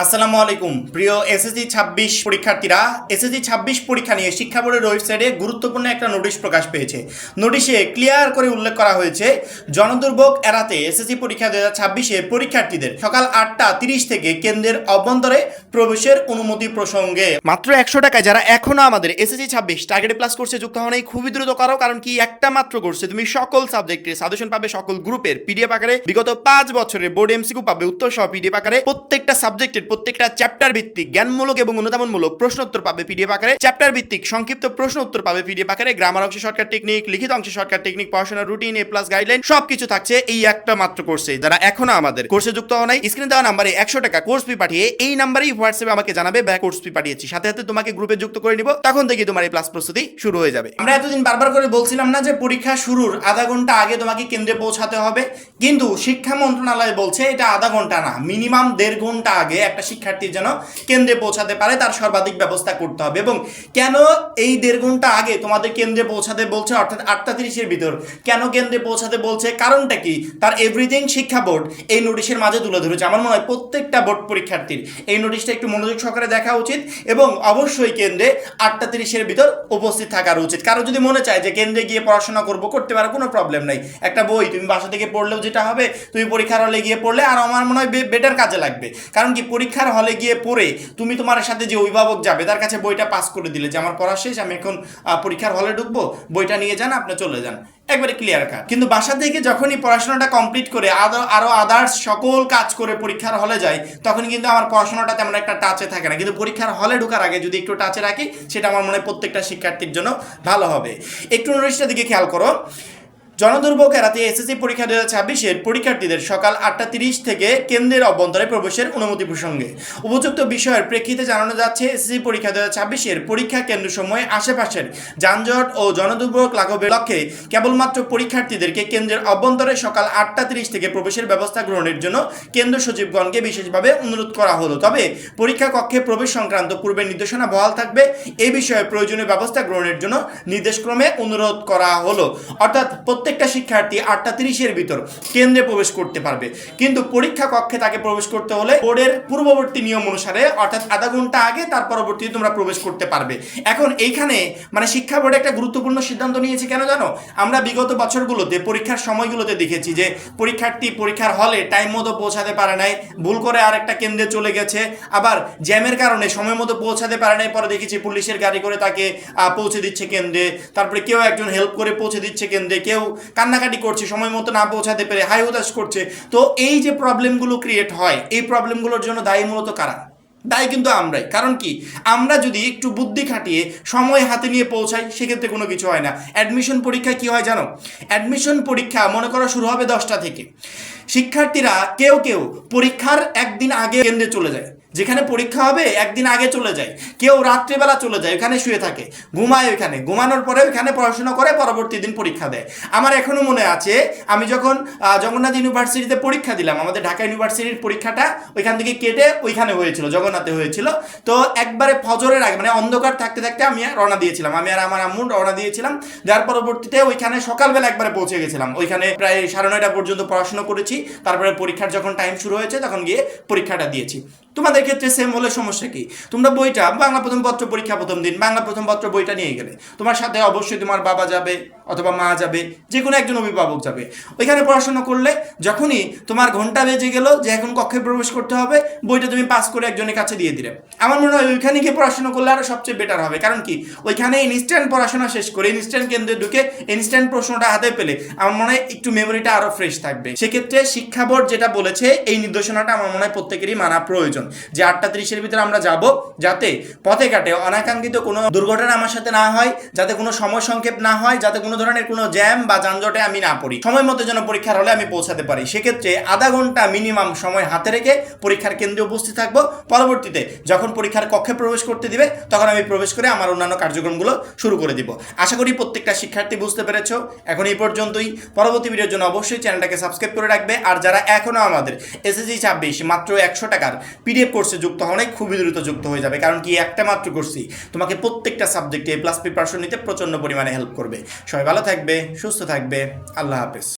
আসসালামু আলাইকুম প্রিয় এসএসসি ২৬ পরীক্ষার্থীরা। এসএসসি ২৬ পরীক্ষা নিয়ে শিক্ষা বোর্ডের ওয়েবসাইটে গুরুত্বপূর্ণ একটা নোটিশ প্রকাশ পেয়েছে। নোটিশে ক্লিয়ার করে উল্লেখ করা হয়েছে, জনদুর্ভোগ এড়াতে এসএসসি পরীক্ষা ২০২৬-এ পরীক্ষার্থীদের সকাল ৮টা ৩০ থেকে কেন্দ্রের অভ্যন্তরে প্রবেশের অনুমতি প্রসঙ্গে মাত্র ১০০ টাকায় যারা এখনো আমাদের এসএসসি ২৬ টার্গেট প্লাস কোর্সে যুক্ত হন, এই খুবই দ্রুত করো। কারণ কি, একটা মাত্র কোর্সে তুমি সকল সাবজেক্টের সাজেশন পাবে, সকল গ্রুপের পিডিএফ আকারে, বিগত ৫ বছরের বোর্ড এমসিকিউ পাবে উত্তর সহ পিডিএফ আকারে, প্রত্যেকটা সাবজেক্টের প্রত্যেকটা চ্যাপ্টার ভিত্তিক জ্ঞানমূলক এবং অনুধাবনমূলক প্রশ্ন উত্তর পাবে পিডিএফ আকারে, চ্যাপ্টার ভিত্তিক সংক্ষিপ্ত প্রশ্ন উত্তর পাবে পিডিএফ আকারে, গ্রামার অংশে শর্টকাট টেকনিক, লিখিত অংশে শর্টকাট টেকনিক, পড়াশোনার রুটিন, এ প্লাস গাইডলাইন সবকিছু থাকছে এই একটা মাত্র কোর্সে। যারা এখনো আমাদের কোর্সে যুক্ত হন নাই, স্ক্রিনে দেওয়া নাম্বারে ১০০ টাকা কোর্স ফি পাঠিয়ে এই নাম্বারেই হোয়াটসঅ্যাপে আমাকে জানাবে ব্যাক কোর্স ফি পাঠিয়েছি, সাথে সাথে তোমাকে গ্রুপে যুক্ত করে নিব। তখন থেকে তোমার এই প্লাস প্রস্তুতি শুরু হয়ে যাবে। আমরা এতদিন বারবার করে বলছিলাম না যে পরীক্ষা শুরুর আধা ঘন্টা আগে তোমাকে কেন্দ্রে পৌঁছাতে হবে, কিন্তু শিক্ষা মন্ত্রণালয় বলছে এটা আধা ঘন্টা না, মিনিমাম ১.৫ ঘন্টা আগে একটা শিক্ষার্থীর যেন কেন্দ্রে পৌঁছাতে পারে তার সর্বাধিক ব্যবস্থা করতে হবে। এবং কেন এই ১.৫ ঘন্টা আগে তোমাদের কেন্দ্রে পৌঁছাতে বলছে, অর্থাৎ ৮টা ৩০-এর ভিতর কেন কেন্দ্রে পৌঁছাতে বলছে, কারণটা কি, তার এভরিথিং শিক্ষা বোর্ড এই নোটিশের মাঝে তুলে ধরেছে। আমার মনে হয় প্রত্যেকটা বোর্ড পরীক্ষার্থীর এই নোটিশটা একটু মনোযোগ সহকারে দেখা উচিত এবং অবশ্যই কেন্দ্রে ৮টা ৩০-এর ভিতর উপস্থিত থাকার উচিত। কারো যদি মনে চায় যে কেন্দ্রে গিয়ে পড়াশোনা করতে পারো, কোনো প্রবলেম নাই। একটা বই তুমি বাসা থেকে পড়লেও যেটা হবে, তুমি পরীক্ষার হলে গিয়ে পড়লে আর আমার মনে হয় বেটার কাজে লাগবে। কারণ কি, পরীক্ষার হলে গিয়ে পড়ে তুমি তোমার সাথে যে অভিভাবক যাবে তার কাছে বইটা পাস করে দিলে যে আমার পড়া শেষ, আমি এখন পরীক্ষার হলে ঢুকবো, বইটা নিয়ে যান, আপনি চলে যান, একবারে ক্লিয়ার কাট। কিন্তু বাসা থেকে যখনই পড়াশোনাটা কমপ্লিট করে আরো আদার্স সকল কাজ করে পরীক্ষার হলে যায়, তখন কিন্তু আমার পড়াশোনাটা তেমন একটা টাচে থাকে না। কিন্তু পরীক্ষার হলে ঢোকার আগে যদি একটু টাচে রাখি, সেটা আমার মনে হয় প্রত্যেকটা শিক্ষার্থীর জন্য ভালো হবে। একটু নোটিশটার দিকে খেয়াল করো। জনদুর্ভোগ এড়াতে এসএসসি পরীক্ষা ২০২৬-এর পরীক্ষার্থীদের সকাল ৮টা ৩০ থেকে কেন্দ্রের অভ্যন্তরে প্রবেশের অনুমতি প্রসঙ্গে উপযুক্ত বিষয়ের প্রেক্ষিতে জানানো যাচ্ছে, এসএসসি পরীক্ষা ২০২৬-এর পরীক্ষা কেন্দ্রসমূহে আশেপাশের যানজট ও জনদুর্ভোগ লাঘবের লক্ষ্যে কেবলমাত্র পরীক্ষার্থীদেরকে কেন্দ্রের অভ্যন্তরে সকাল ৮টা ৩০ থেকে প্রবেশের ব্যবস্থা গ্রহণের জন্য কেন্দ্র সচিবগণকে বিশেষভাবে অনুরোধ করা হলো। তবে পরীক্ষা কক্ষে প্রবেশ সংক্রান্ত পূর্বের নির্দেশনা বহাল থাকবে, এই বিষয়ে প্রয়োজনীয় ব্যবস্থা গ্রহণের জন্য নির্দেশক্রমে অনুরোধ করা হলো। অর্থাৎ প্রত্যেকটা শিক্ষার্থী ৮টা ৩০-এর ভিতর কেন্দ্রে প্রবেশ করতে পারবে, কিন্তু পরীক্ষা কক্ষে তাকে প্রবেশ করতে হলে বোর্ডের পূর্ববর্তী নিয়ম অনুসারে, অর্থাৎ আধা ঘন্টা আগে তার পরবর্তীতে তোমরা প্রবেশ করতে পারবে। এখন এইখানে শিক্ষা বোর্ডে একটা গুরুত্বপূর্ণ সিদ্ধান্ত নিয়েছে। কেন জানো? আমরা বিগত বছরগুলোতে পরীক্ষার সময়গুলোতে দেখেছি যে পরীক্ষার্থী পরীক্ষার হলে টাইম মতো পৌঁছাতে পারে নাই, ভুল করে আরেকটা কেন্দ্রে চলে গেছে, আবার জ্যামের কারণে সময় মতো পৌঁছাতে পারে নাই, পরে দেখেছি পুলিশের গাড়ি করে তাকে পৌঁছে দিচ্ছে কেন্দ্রে, তারপরে কেউ একজন হেল্প করে পৌঁছে দিচ্ছে কেন্দ্রে, কেউ কান্নাকাটি করছে সময় মতো না পৌঁছাতে পেরে, হাই হতাশ করছে। তো এই যে প্রবলেমগুলো ক্রিয়েট হয়, এই প্রবলেমগুলোর জন্য দায়ী মূলত কারা? দায়ী কিন্তু আমরাই। কারণ কি, আমরা যদি একটু বুদ্ধি খাটিয়ে সময় হাতে নিয়ে পৌঁছাই, সেক্ষেত্রে কোনো কিছু হয় না। অ্যাডমিশন পরীক্ষা কি হয় জানো? অ্যাডমিশন পরীক্ষা মনে করো শুরু হবে 10টা থেকে, শিক্ষার্থীরা কেউ কেউ পরীক্ষার একদিন আগে কেন্দ্রে চলে যায়, যেখানে পরীক্ষা হবে একদিন আগে চলে যায়, কেউ রাত্রিবেলা চলে যায়, ওখানে শুয়ে থাকে, ঘুমায়, ওইখানে ঘুমানোর পরে ওইখানে পড়াশোনা করে, পরবর্তী দিন পরীক্ষা দেয়। আমার এখনো মনে আছে, আমি যখন জগন্নাথ ইউনিভার্সিটিতে পরীক্ষা দিলাম, আমাদের ঢাকা ইউনিভার্সিটির পরীক্ষাটা ওইখান থেকে কেটে ওইখানে হয়েছিল, জগন্নাথে হয়েছিল। তো একবারে ফজরের আগে, অন্ধকার থাকতে থাকতে আমি রওনা দিয়েছিলাম, আমি আর আমার আম্মু রওনা দিয়েছিলাম। যার পরবর্তীতে ওইখানে সকালবেলা একবারে পৌঁছে গেছিলাম, ওইখানে প্রায় 9:30 পর্যন্ত পড়াশোনা করেছি। তারপরে পরীক্ষার যখন টাইম শুরু হয়েছে তখন গিয়ে পরীক্ষাটা দিয়েছি। তোমাদের ক্ষেত্রে সেম হলে সমস্যা কি? তোমরা বইটা, বাংলা প্রথম পত্র পরীক্ষা প্রথম দিন বাংলা প্রথম পত্র বইটা নিয়ে গেলে, তোমার সাথে অবশ্যই তোমার বাবা যাবে অথবা মা যাবে, যে কোনো একজন অভিভাবক যাবে। ওইখানে পড়াশোনা করলে যখনই তোমার ঘন্টা বেজে গেল যে এখন কক্ষে প্রবেশ করতে হবে, বইটা তুমি পাস করে একজনের কাছে দিয়ে দিলে। আমার মনে হয় ওইখানে গিয়ে পড়াশোনা করলে আরও সবচেয়ে বেটার হবে। কারণ কি, ওইখানে ইনস্ট্যান্ট পড়াশোনা শেষ করে ইনস্ট্যান্ট কেন্দ্রে ঢুকে ইনস্ট্যান্ট প্রশ্নটা হাতে পেলে আমার মনে হয় একটু মেমোরিটা আরও ফ্রেশ থাকবে। সেক্ষেত্রে শিক্ষা বোর্ড যেটা বলেছে, এই নির্দেশনাটা আমার মনে হয় প্রত্যেকেরই মানা প্রয়োজন, যে 8টা 30-এর ভিতরে আমরা যাব, যাতে পথে ঘাটে অনাকাঙ্ক্ষিত কোনো দুর্ঘটনা আমার সাথে না হয়, যাতে কোনো সময় সংক্ষেপ না হয়, যাতে কোনো ধরনের কোনো জ্যাম বা যানজটে আমি না পড়ি, সময় মতো যেন পরীক্ষার হলে আমি পৌঁছাতে পারি। সেক্ষেত্রে আধা ঘন্টা মিনিমাম সময় হাতে রেখে পরীক্ষার কেন্দ্রে উপস্থিত থাকবো। পরবর্তীতে যখন পরীক্ষার কক্ষে প্রবেশ করতে দিবে, তখন আমি প্রবেশ করে আমার অন্যান্য কার্যক্রমগুলো শুরু করে দিব। আশা করি প্রত্যেকটা শিক্ষার্থী বুঝতে পেরেছো। এখন এই পর্যন্তই। পরবর্তী ভিডিওর জন্য অবশ্যই চ্যানেলটাকে সাবস্ক্রাইব করে রাখবে। আর যারা এখনও আমাদের এসএসসি ২৬ মাত্র ১০০ টাকার পিডিএফ কোর্সে যুক্ত হন, খুবই দ্রুত যুক্ত হয়ে যাবে। কারণ কি, একটা মাত্র কোর্সই তোমাকে প্রত্যেকটা সাবজেক্টে A+ প্রিপারেশন নিতে প্রচণ্ড পরিমাণে হেল্প করবে। সবাই ভালো থাকবে, সুস্থ থাকবে। আল্লাহ হাফেজ।